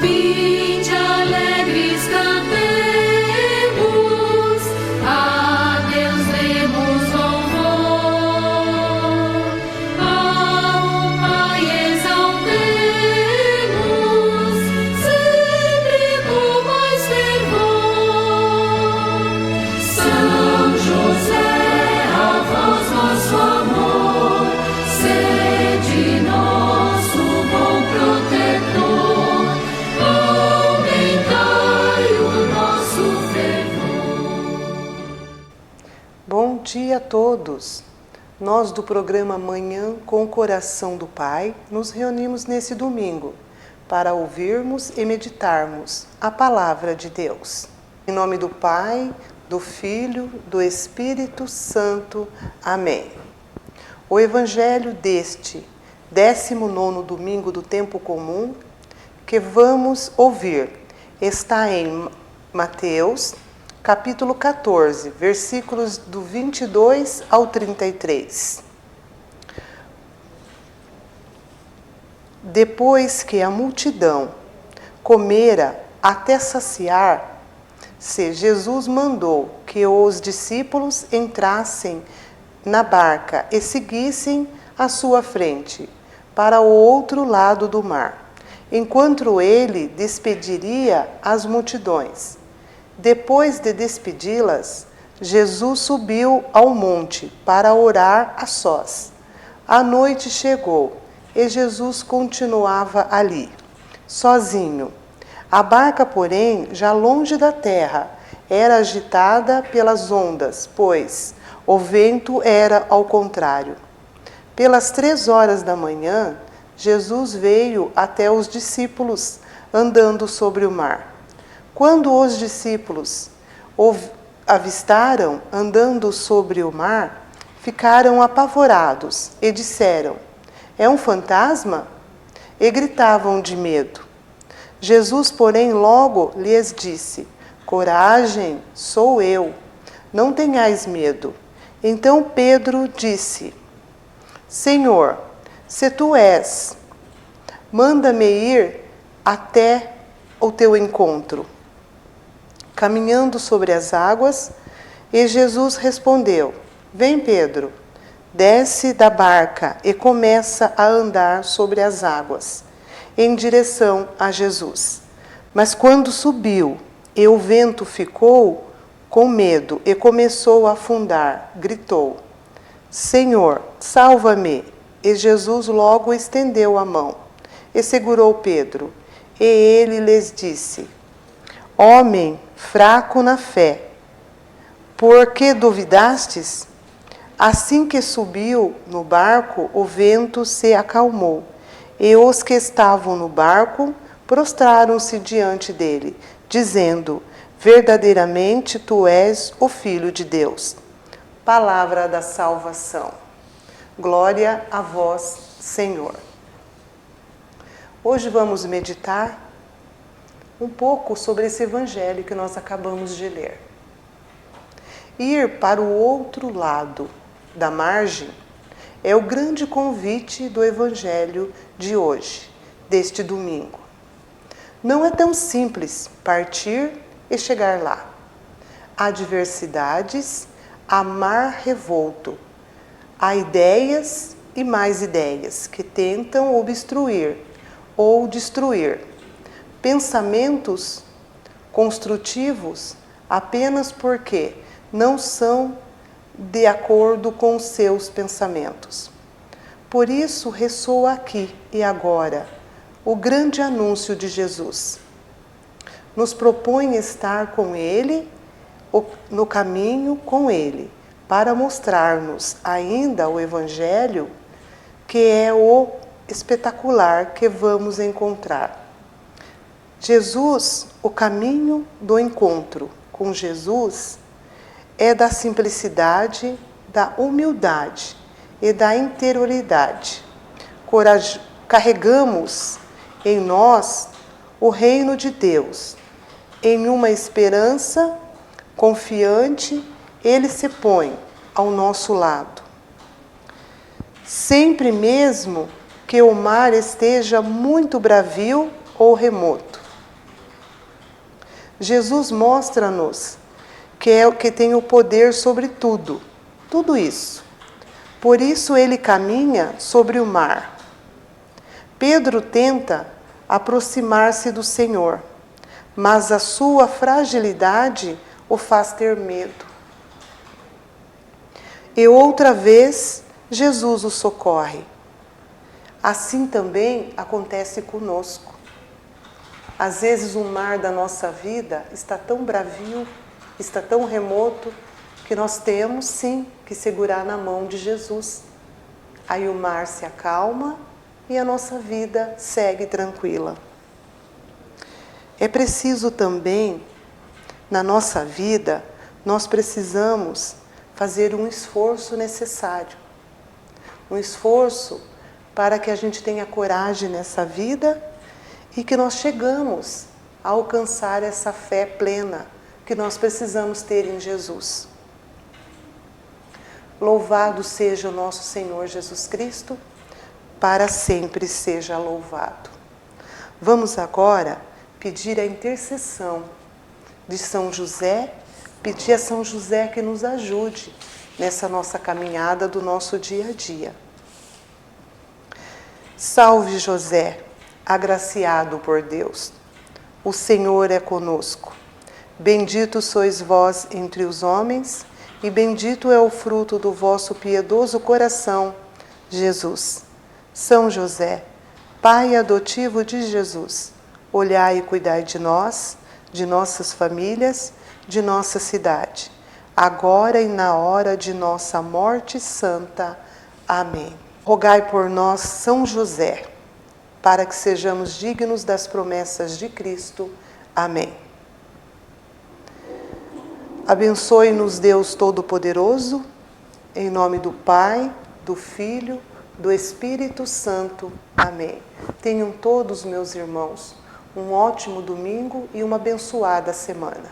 Vinde alegres cantemos, a Deus demos louvor, ao Pai exaltemos, sempre com mais fervor. São José, a vós nosso amor, sede nosso bom protetor, aumentai o nosso fervor. Bom dia a todos! Nós do programa Manhã com o Coração do Pai nos reunimos nesse domingo para ouvirmos e meditarmos a Palavra de Deus. Em nome do Pai, do Filho, do Espírito Santo. Amém. O Evangelho deste 19º domingo do tempo comum que vamos ouvir está em Mateus, capítulo 14, versículos do 22 ao 33. Depois que a multidão comera até saciar-se, Jesus mandou que os discípulos entrassem na barca e seguissem à sua frente, para o outro lado do mar, enquanto ele despediria as multidões. Depois de despedi-las, Jesus subiu ao monte para orar a sós. A noite chegou e Jesus continuava ali, sozinho. A barca, porém, já longe da terra, era agitada pelas ondas, pois o vento era ao contrário. Pelas 3 horas da manhã, Jesus veio até os discípulos, andando sobre o mar. Quando os discípulos o avistaram andando sobre o mar, ficaram apavorados e disseram: "É um fantasma?" E gritavam de medo. Jesus, porém, logo lhes disse: "Coragem, sou eu, não tenhais medo." Então Pedro disse: "Senhor, se tu és, manda-me ir até o teu encontro, caminhando sobre as águas." E Jesus respondeu: "Vem, Pedro." Desce da barca e começa a andar sobre as águas, em direção a Jesus. Mas quando subiu e o vento ficou com medo e começou a afundar, gritou: "Senhor, salva-me!" E Jesus logo estendeu a mão e segurou Pedro. E ele lhes disse: "Homem fraco na fé, por que duvidastes?" Assim que subiu no barco, o vento se acalmou, e os que estavam no barco prostraram-se diante dele, dizendo: "Verdadeiramente tu és o Filho de Deus." Palavra da salvação. Glória a vós, Senhor. Hoje vamos meditar um pouco sobre esse evangelho que nós acabamos de ler. Ir para o outro lado da margem é o grande convite do evangelho de hoje, deste domingo. Não é tão simples partir e chegar lá. Há diversidades, há mar revolto, há ideias e mais ideias que tentam obstruir ou destruir. Pensamentos construtivos apenas porque não são de acordo com os seus pensamentos. Por isso ressoa aqui e agora o grande anúncio de Jesus. Nos propõe estar com Ele, no caminho com Ele, para mostrar-nos ainda o Evangelho, que é o espetacular que vamos encontrar. Jesus, o caminho do encontro com Jesus, é da simplicidade, da humildade e da interioridade. Carregamos em nós o reino de Deus. Em uma esperança confiante, Ele se põe ao nosso lado. Sempre mesmo que o mar esteja muito bravio ou remoto. Jesus mostra-nos que é o que tem o poder sobre tudo, tudo isso. Por isso ele caminha sobre o mar. Pedro tenta aproximar-se do Senhor, mas a sua fragilidade o faz ter medo. E outra vez, Jesus o socorre. Assim também acontece conosco. Às vezes o mar da nossa vida está tão bravio, está tão remoto, que nós temos sim que segurar na mão de Jesus. Aí o mar se acalma e a nossa vida segue tranquila. É preciso também, na nossa vida, nós precisamos fazer um esforço necessário. Um esforço para que a gente tenha coragem nessa vida e que nós chegamos a alcançar essa fé plena que nós precisamos ter em Jesus. Louvado seja o nosso Senhor Jesus Cristo, para sempre seja louvado. Vamos agora pedir a intercessão de São José, pedir a São José que nos ajude nessa nossa caminhada do nosso dia a dia. Salve José, agraciado por Deus. O Senhor é conosco. Bendito sois vós entre os homens, e bendito é o fruto do vosso piedoso coração, Jesus. São José, Pai adotivo de Jesus, olhai e cuidai de nós, de nossas famílias, de nossa cidade, agora e na hora de nossa morte santa. Amém. Rogai por nós, São José, para que sejamos dignos das promessas de Cristo. Amém. Abençoe-nos Deus Todo-Poderoso, em nome do Pai, do Filho, do Espírito Santo. Amém. Tenham todos, meus irmãos, um ótimo domingo e uma abençoada semana.